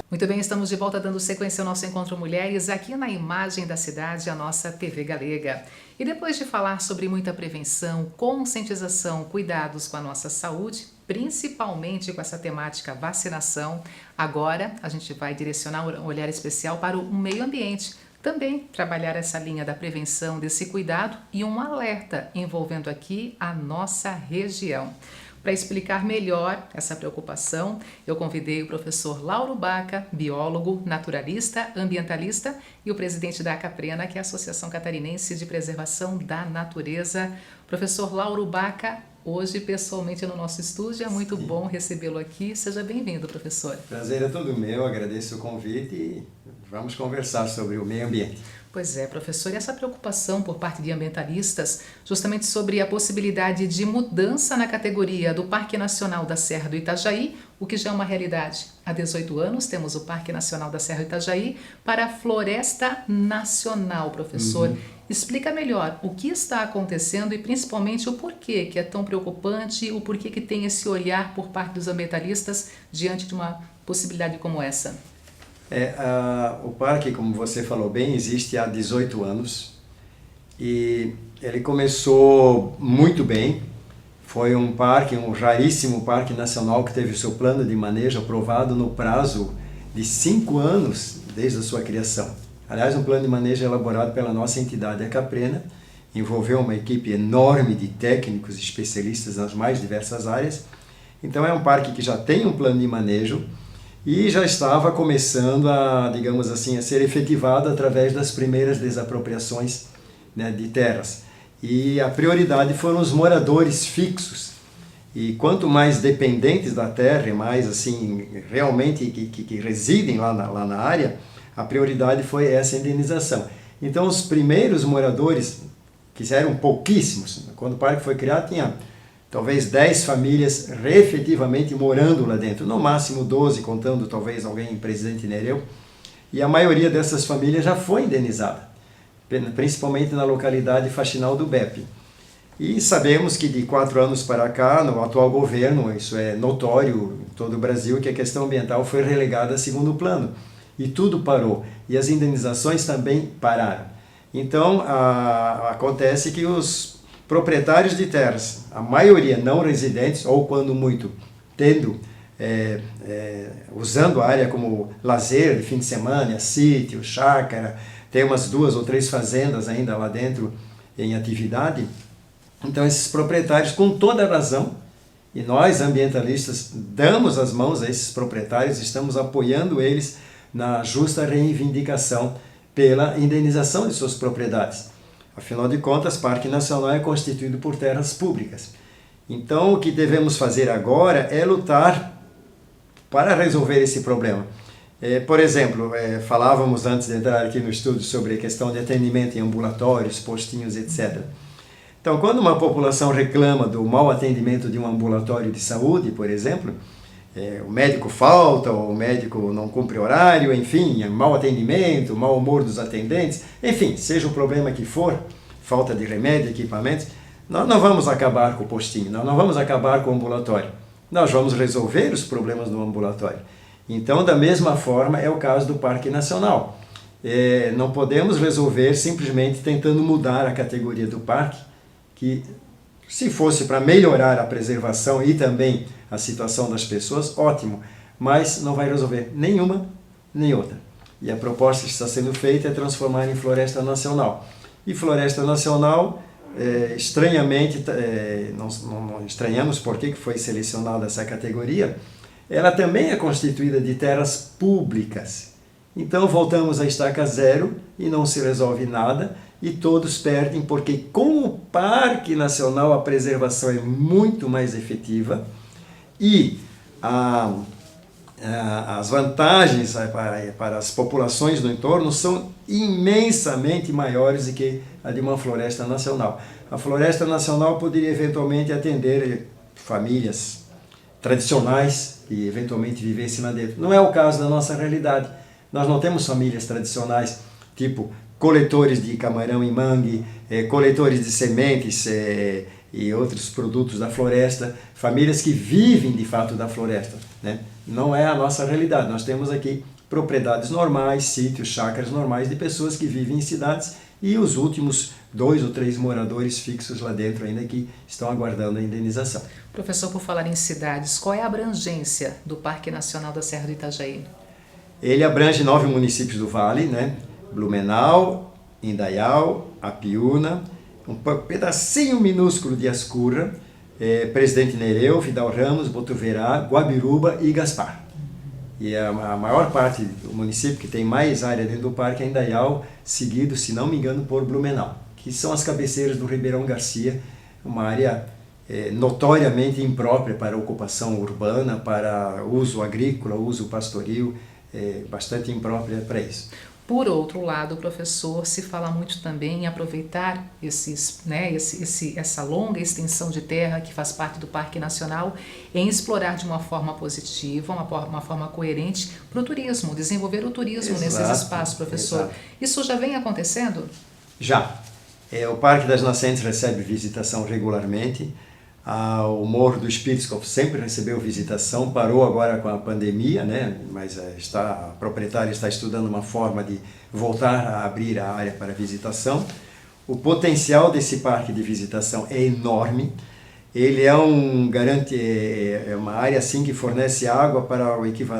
Muito bem, estamos de volta dando sequência ao nosso Encontro Mulheres aqui na Imagem da Cidade, a nossa TV Galega. E depois de falar sobre muita prevenção, conscientização, cuidados com a nossa saúde, principalmente com essa temática vacinação, agora a gente vai direcionar um olhar especial para o meio ambiente. Também trabalhar essa linha da prevenção, desse cuidado e um alerta envolvendo aqui a nossa região. Para explicar melhor essa preocupação, eu convidei o professor Lauro Baca, biólogo, naturalista, ambientalista e o presidente da Acaprena, que é a Associação Catarinense de Preservação da Natureza. Professor Lauro Baca, hoje pessoalmente no nosso estúdio, é muito bom recebê-lo aqui. Seja bem-vindo, professor. Prazer é todo meu, agradeço o convite e vamos conversar sobre o meio ambiente. Pois é, professor, e essa preocupação por parte de ambientalistas justamente sobre a possibilidade de mudança na categoria do Parque Nacional da Serra do Itajaí, o que já é uma realidade. Há 18 anos temos o Parque Nacional da Serra do Itajaí para a Floresta Nacional, professor. Explica melhor o que está acontecendo e principalmente o porquê que é tão preocupante, o porquê que tem esse olhar por parte dos ambientalistas diante de uma possibilidade como essa. O parque, como você falou bem, existe há 18 anos e ele começou muito bem. Foi um parque, um raríssimo parque nacional que teve o seu plano de manejo aprovado no prazo de 5 anos desde a sua criação. Aliás, um plano de manejo elaborado pela nossa entidade, a Acaprena, envolveu uma equipe enorme de técnicos e especialistas nas mais diversas áreas. Então é um parque que já tem um plano de manejo e já estava começando a, digamos assim, a ser efetivado através das primeiras desapropriações, né, de terras. E a prioridade foram os moradores fixos. E quanto mais dependentes da terra, e mais assim, realmente que residem lá na área, a prioridade foi essa indenização. Então os primeiros moradores, que eram pouquíssimos, quando o parque foi criado tinha talvez 10 famílias efetivamente morando lá dentro, no máximo 12, contando talvez alguém em Presidente Nereu, e a maioria dessas famílias já foi indenizada, principalmente na localidade faxinal do BEP. E sabemos que de 4 anos para cá, no atual governo, isso é notório em todo o Brasil, que a questão ambiental foi relegada a segundo plano, e tudo parou, e as indenizações também pararam. Então, acontece que os proprietários de terras, a maioria não residentes, ou quando muito, usando a área como lazer de fim de semana, sítio, chácara, tem umas 2 ou 3 fazendas ainda lá dentro em atividade. Então esses proprietários, com toda razão, e nós ambientalistas damos as mãos a esses proprietários, estamos apoiando eles na justa reivindicação pela indenização de suas propriedades. Afinal de contas, o Parque Nacional é constituído por terras públicas. Então, o que devemos fazer agora é lutar para resolver esse problema. Por exemplo, falávamos antes de entrar aqui no estúdio sobre a questão de atendimento em ambulatórios, postinhos, etc. Então, quando uma população reclama do mau atendimento de um ambulatório de saúde, por exemplo, o médico falta, ou o médico não cumpre horário, enfim, mau atendimento, mau humor dos atendentes, enfim, seja o problema que for, falta de remédio, equipamentos, nós não vamos acabar com o postinho, nós não vamos acabar com o ambulatório, nós vamos resolver os problemas do ambulatório. Então, da mesma forma, é o caso do Parque Nacional. Não podemos resolver simplesmente tentando mudar a categoria do parque, que se fosse para melhorar a preservação e também a situação das pessoas, ótimo, mas não vai resolver nenhuma nem outra. E a proposta que está sendo feita é transformar em Floresta Nacional. E Floresta Nacional, estranhamente, não estranhamos por que foi selecionada essa categoria, ela também é constituída de terras públicas. Então voltamos à estaca zero e não se resolve nada, e todos perdem, porque com o Parque Nacional a preservação é muito mais efetiva e as vantagens para as populações do entorno são imensamente maiores do que a de uma floresta nacional. A floresta nacional poderia eventualmente atender famílias tradicionais e eventualmente vivessem lá dentro. Não é o caso da nossa realidade. Nós não temos famílias tradicionais, tipo coletores de camarão e mangue, coletores de sementes, e outros produtos da floresta, famílias que vivem de fato da floresta, né? Não é a nossa realidade. Nós temos aqui propriedades normais, sítios, chácaras normais de pessoas que vivem em cidades e os últimos 2 ou 3 moradores fixos lá dentro ainda que estão aguardando a indenização. Professor, por falar em cidades, qual é a abrangência do Parque Nacional da Serra do Itajaí? Ele abrange 9 municípios do Vale, né? Blumenau, Indaial, Apiúna, um pedacinho minúsculo de Ascurra, Presidente Nereu, Vidal Ramos, Botuverá, Guabiruba e Gaspar. E a maior parte do município que tem mais área dentro do parque é Indaial, seguido, se não me engano, por Blumenau, que são as cabeceiras do Ribeirão Garcia, uma área notoriamente imprópria para ocupação urbana, para uso agrícola, uso pastoril, bastante imprópria para isso. Por outro lado, professor, se fala muito também em aproveitar essa longa extensão de terra que faz parte do Parque Nacional, em explorar de uma forma positiva, uma forma coerente para o turismo, desenvolver o turismo nesses espaços, professor. Exato. Isso já vem acontecendo? Já. O Parque das Nascentes recebe visitação regularmente. O Morro do Espírito sempre recebeu visitação, parou agora com a pandemia, né? Mas a proprietária está estudando uma forma de voltar a abrir a área para visitação. O potencial desse parque de visitação é enorme. Ele é uma área assim que fornece água para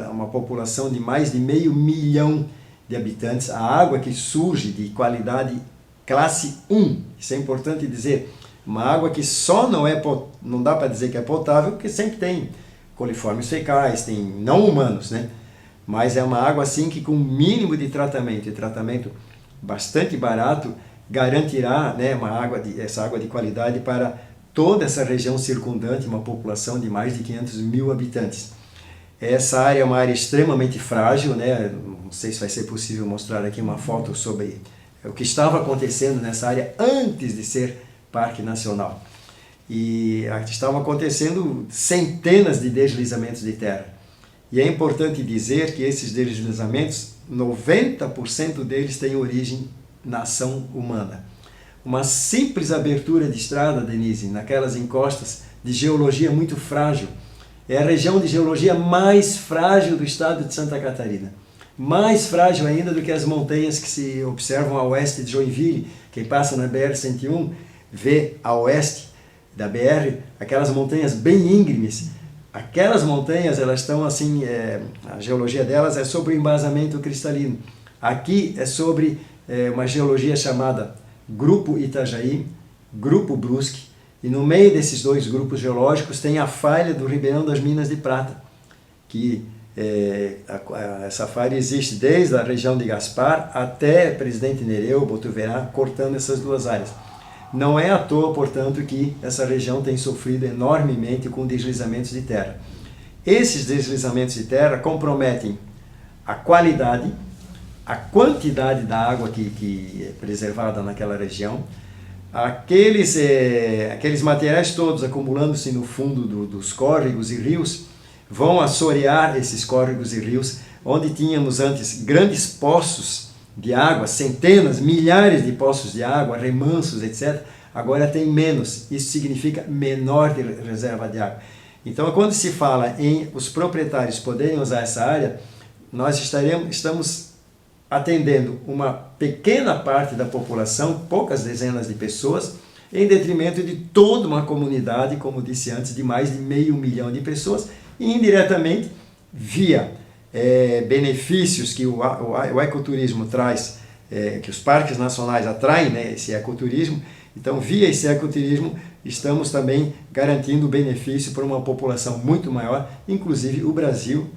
uma população de mais de 500 mil de habitantes. A água que surge de qualidade classe 1, isso é importante dizer. Uma água que só não dá para dizer que é potável, porque sempre tem coliformes fecais, tem não humanos, né? Mas é uma água assim que com mínimo de tratamento, e tratamento bastante barato, garantirá, né, essa água de qualidade para toda essa região circundante, uma população de mais de 500 mil habitantes. Essa área é uma área extremamente frágil, né? Não sei se vai ser possível mostrar aqui uma foto sobre o que estava acontecendo nessa área antes de ser Parque Nacional. E estavam acontecendo centenas de deslizamentos de terra. E é importante dizer que esses deslizamentos, 90% deles têm origem na ação humana. Uma simples abertura de estrada, Denise, naquelas encostas de geologia muito frágil, é a região de geologia mais frágil do estado de Santa Catarina. Mais frágil ainda do que as montanhas que se observam a oeste de Joinville. Quem passa na BR-101 vê a oeste da BR aquelas montanhas bem íngremes. Aquelas montanhas, elas estão assim, a geologia delas é sobre o embasamento cristalino. Aqui é sobre uma geologia chamada Grupo Itajaí, Grupo Brusque, e no meio desses 2 grupos geológicos tem a falha do Ribeirão das Minas de Prata, que essa falha existe desde a região de Gaspar até Presidente Nereu, Botuverá, cortando essas 2 áreas. Não é à toa, portanto, que essa região tem sofrido enormemente com deslizamentos de terra. Esses deslizamentos de terra comprometem a qualidade, a quantidade da água que é preservada naquela região, aqueles materiais todos acumulando-se no fundo dos córregos e rios, vão assorear esses córregos e rios, onde tínhamos antes grandes poços de água, centenas, milhares de poços de água, remansos, etc. Agora tem menos, isso significa menor de reserva de água. Então, quando se fala em os proprietários poderem usar essa área, nós estamos atendendo uma pequena parte da população, poucas dezenas de pessoas, em detrimento de toda uma comunidade, como disse antes, de mais de 500 mil de pessoas, e indiretamente, via benefícios que o ecoturismo traz, que os parques nacionais atraem, né, esse ecoturismo. Então, via esse ecoturismo, estamos também garantindo benefício para uma população muito maior, inclusive o Brasil.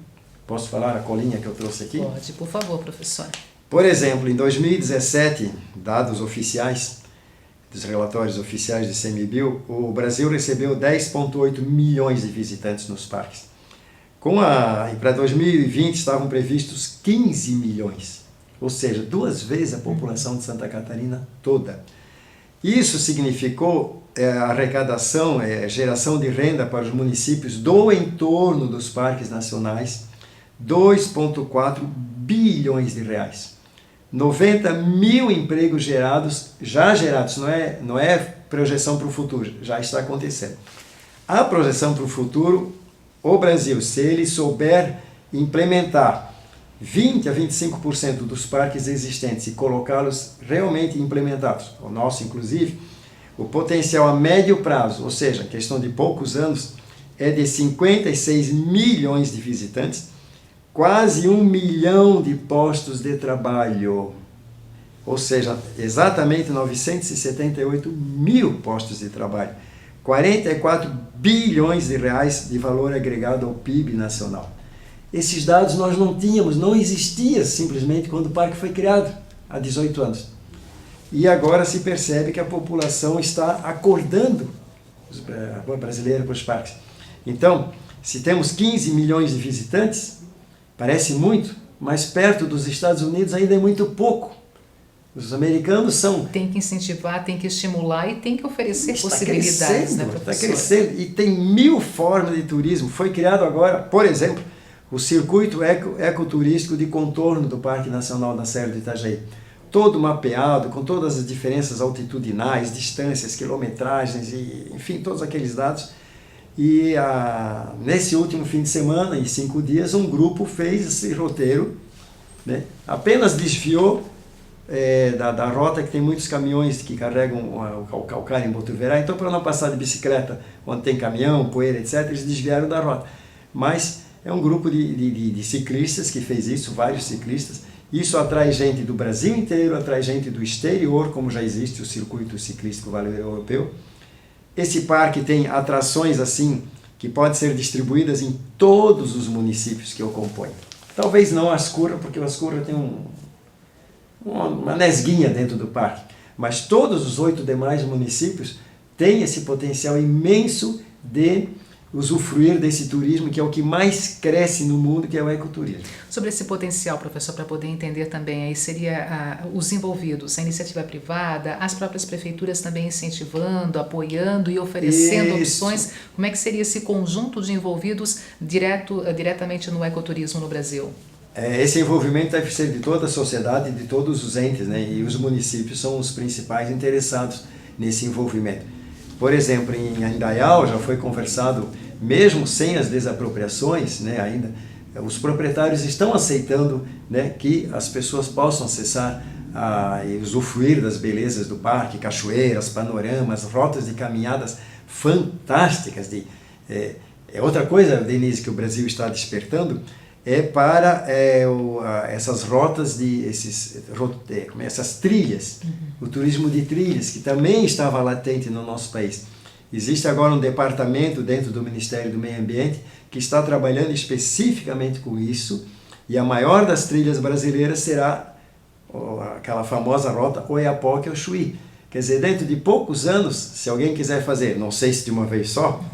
Posso falar a colinha que eu trouxe aqui? Pode, por favor, professor. Por exemplo, em 2017, dados oficiais, dos relatórios oficiais do CMBio, o Brasil recebeu 10,8 milhões de visitantes nos parques. Para 2020 estavam previstos 15 milhões, ou seja, 2 vezes a população de Santa Catarina toda. Isso significou arrecadação, geração de renda para os municípios do entorno dos parques nacionais, 2,4 bilhões de reais. 90 mil empregos já gerados, não é projeção para o futuro, já está acontecendo. A projeção para o futuro, o Brasil, se ele souber implementar 20 a 25% dos parques existentes e colocá-los realmente implementados, o nosso inclusive, o potencial a médio prazo, ou seja, questão de poucos anos, é de 56 milhões de visitantes, quase 1 milhão de postos de trabalho, ou seja, exatamente 978 mil postos de trabalho, 44 bilhões de reais de valor agregado ao PIB nacional. Esses dados nós não tínhamos, não existia simplesmente quando o parque foi criado, há 18 anos. E agora se percebe que a população está acordando a brasileira para os parques. Então, se temos 15 milhões de visitantes, parece muito, mas perto dos Estados Unidos ainda é muito pouco. Os americanos são... Tem que incentivar, tem que estimular e tem que oferecer possibilidades, né, professor? Está crescendo e tem 1000 formas de turismo. Foi criado agora, por exemplo, o circuito ecoturístico de contorno do Parque Nacional da Serra do Itajaí. Todo mapeado, com todas as diferenças altitudinais, distâncias, quilometragens, e, enfim, todos aqueles dados. E nesse último fim de semana, em 5 dias, um grupo fez esse roteiro, né? Apenas desviou da rota, que tem muitos caminhões que carregam o calcário em Botuverá. Então, para não passar de bicicleta, onde tem caminhão, poeira, etc., eles desviaram da rota. Mas é um grupo de ciclistas que fez isso, vários ciclistas. Isso atrai gente do Brasil inteiro, atrai gente do exterior, como já existe o circuito ciclístico Vale Europeu. Esse parque tem atrações assim, que podem ser distribuídas em todos os municípios que o compõem. Talvez não Ascurra, porque o Ascurra tem uma nesguinha dentro do parque. Mas todos os 8 demais municípios têm esse potencial imenso de usufruir desse turismo, que é o que mais cresce no mundo, que é o ecoturismo. Sobre esse potencial, professor, para poder entender também, aí seria os envolvidos, a iniciativa privada, as próprias prefeituras também incentivando, apoiando e oferecendo opções. Como é que seria esse conjunto de envolvidos diretamente no ecoturismo no Brasil? Esse envolvimento deve ser de toda a sociedade, de todos os entes, né? E os municípios são os principais interessados nesse envolvimento. Por exemplo, em Indaial já foi conversado, mesmo sem as desapropriações, né, ainda, os proprietários estão aceitando, né, que as pessoas possam acessar e usufruir das belezas do parque, cachoeiras, panoramas, rotas de caminhadas fantásticas. Outra coisa, Denise, que o Brasil está despertando, para essas rotas, essas trilhas, o turismo de trilhas, que também estava latente no nosso país. Existe agora um departamento dentro do Ministério do Meio Ambiente que está trabalhando especificamente com isso, e a maior das trilhas brasileiras será aquela famosa rota Oiapoque ao Chuí. Quer dizer, dentro de poucos anos, se alguém quiser fazer, não sei se de uma vez só,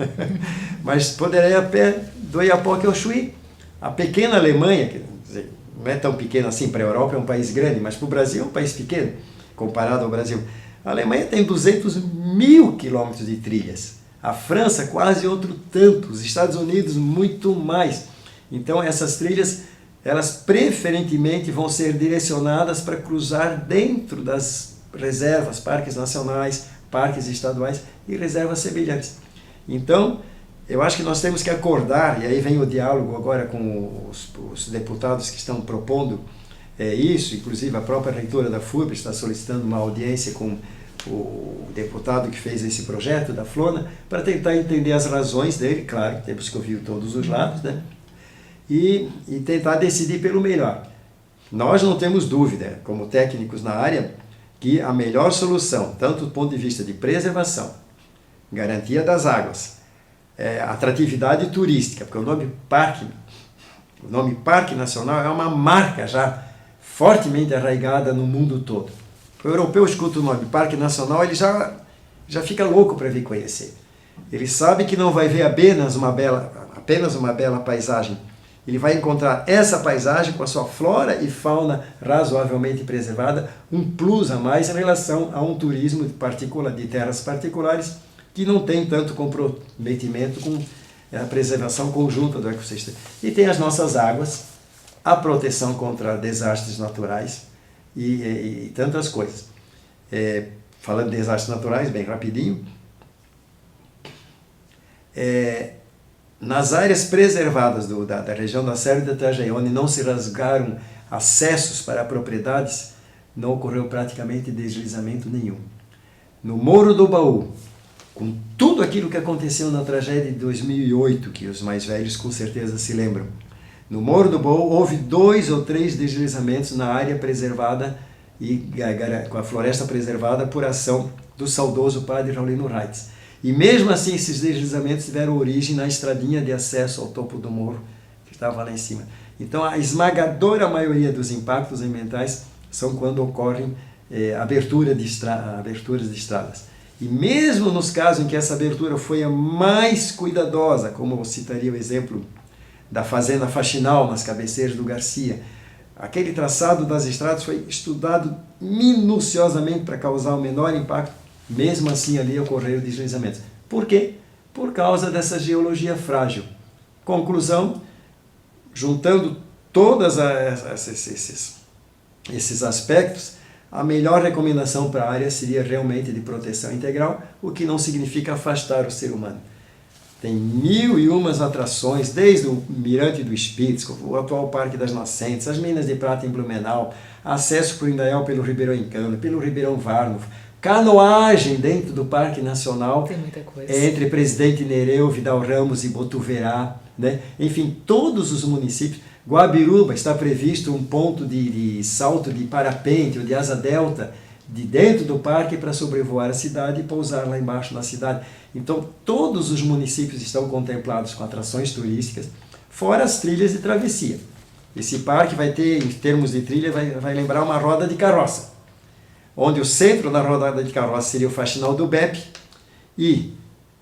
mas poderá ir a pé do Oiapoque ao Chuí. A pequena Alemanha, quer dizer, não é tão pequena assim, para a Europa é um país grande, mas para o Brasil é um país pequeno, comparado ao Brasil. A Alemanha tem 200 mil quilômetros de trilhas, a França quase outro tanto, os Estados Unidos muito mais. Então essas trilhas, elas preferentemente vão ser direcionadas para cruzar dentro das reservas, parques nacionais, parques estaduais e reservas semelhantes. Então, eu acho que nós temos que acordar, e aí vem o diálogo agora com os deputados que estão propondo isso, inclusive a própria reitora da FURB está solicitando uma audiência com o deputado que fez esse projeto, da Flona, para tentar entender as razões dele, claro, temos que ouvir todos os lados, né? E tentar decidir pelo melhor. Nós não temos dúvida, como técnicos na área, que a melhor solução, tanto do ponto de vista de preservação, garantia das águas, atratividade turística, porque o nome Parque Nacional é uma marca já fortemente arraigada no mundo todo. O europeu escuta o nome Parque Nacional, ele já fica louco para vir conhecer. Ele sabe que não vai ver apenas uma bela paisagem. Ele vai encontrar essa paisagem com a sua flora e fauna razoavelmente preservada, um plus a mais em relação a um turismo de terras particulares, que não tem tanto comprometimento com a preservação conjunta do ecossistema. E tem as nossas águas, a proteção contra desastres naturais e tantas coisas. falando de desastres naturais, bem rapidinho, nas áreas preservadas da região da Serra de Itajaí, onde não se rasgaram acessos para propriedades, não ocorreu praticamente deslizamento nenhum. No Morro do Baú, com tudo aquilo que aconteceu na tragédia de 2008, que os mais velhos com certeza se lembram, no Morro do Baú houve 2 ou 3 deslizamentos na área preservada e com a floresta preservada por ação do saudoso padre Raulino Reitz. E mesmo assim esses deslizamentos tiveram origem na estradinha de acesso ao topo do morro, que estava lá em cima. Então a esmagadora maioria dos impactos ambientais são quando ocorrem aberturas de estradas. E mesmo nos casos em que essa abertura foi a mais cuidadosa, como eu citaria o exemplo da Fazenda Faxinal, nas cabeceiras do Garcia, aquele traçado das estradas foi estudado minuciosamente para causar o menor impacto, mesmo assim ali ocorreram deslizamentos. Por quê? Por causa dessa geologia frágil. Conclusão, juntando todos esses aspectos, a melhor recomendação para a área seria realmente de proteção integral, o que não significa afastar o ser humano. Tem 1001 atrações, desde o Mirante do Espírito, o atual Parque das Nascentes, as Minas de Prata em Blumenau, acesso para o Indaial pelo Ribeirão Encano, pelo Ribeirão Varno, canoagem dentro do Parque Nacional, tem muita coisa. Entre Presidente Nereu, Vidal Ramos e Botuverá, né? Enfim, todos os municípios. Guabiruba está previsto um ponto de salto de parapente ou de asa delta de dentro do parque para sobrevoar a cidade e pousar lá embaixo na cidade. Então, todos os municípios estão contemplados com atrações turísticas, fora as trilhas de travessia. Esse parque vai ter, em termos de trilha, vai lembrar uma roda de carroça, onde o centro da rodada de carroça seria o Faxinal do BEP, e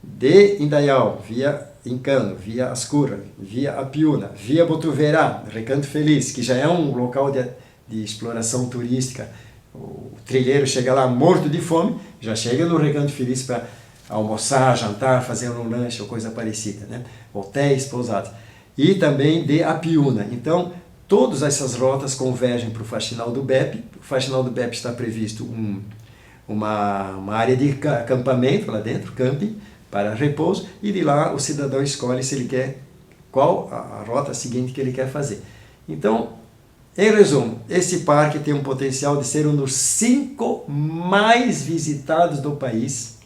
de Indaial, via Encano, via Ascurra, via Apiúna, via Botuverá, Recanto Feliz, que já é um local de exploração turística. O trilheiro chega lá morto de fome, já chega no Recanto Feliz para almoçar, jantar, fazer um lanche ou coisa parecida, né? Hotéis, pousadas. E também de Apiúna. Então, todas essas rotas convergem para o Faxinal do BEP. O Faxinal do BEP está previsto uma área de acampamento lá dentro, camping, para repouso, e de lá o cidadão escolhe se ele quer, qual a rota seguinte que ele quer fazer. Então, em resumo, esse parque tem um potencial de ser um dos 5 mais visitados do país,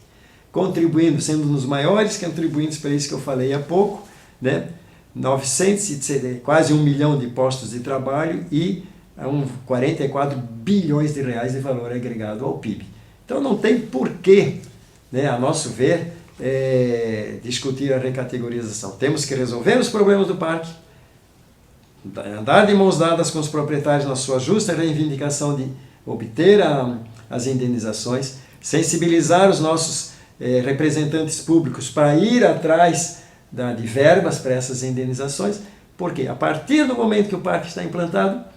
contribuindo, sendo um dos maiores contribuintes para isso que eu falei há pouco, né? Quase 1 milhão de postos de trabalho e 44 bilhões de reais de valor agregado ao PIB. Então não tem porquê, né, a nosso ver, discutir a recategorização. Temos que resolver os problemas do parque, andar de mãos dadas com os proprietários na sua justa reivindicação de obter as indenizações, sensibilizar os nossos representantes públicos para ir atrás de verbas para essas indenizações, porque a partir do momento que o parque está implantado,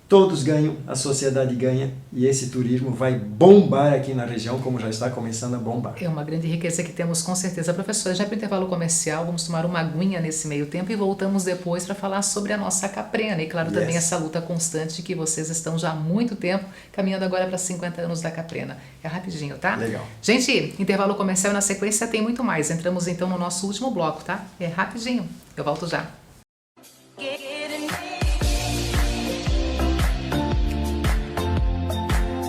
todos ganham, a sociedade ganha, e esse turismo vai bombar aqui na região, como já está começando a bombar. É uma grande riqueza que temos, com certeza. Professor, já para o intervalo comercial, vamos tomar uma aguinha nesse meio tempo e voltamos depois para falar sobre a nossa Caprena e, claro, também essa luta constante que vocês estão já há muito tempo caminhando agora para 50 anos da Caprena. É rapidinho, tá? Legal. Gente, intervalo comercial, na sequência tem muito mais. Entramos então no nosso último bloco, tá? É rapidinho. Eu volto já.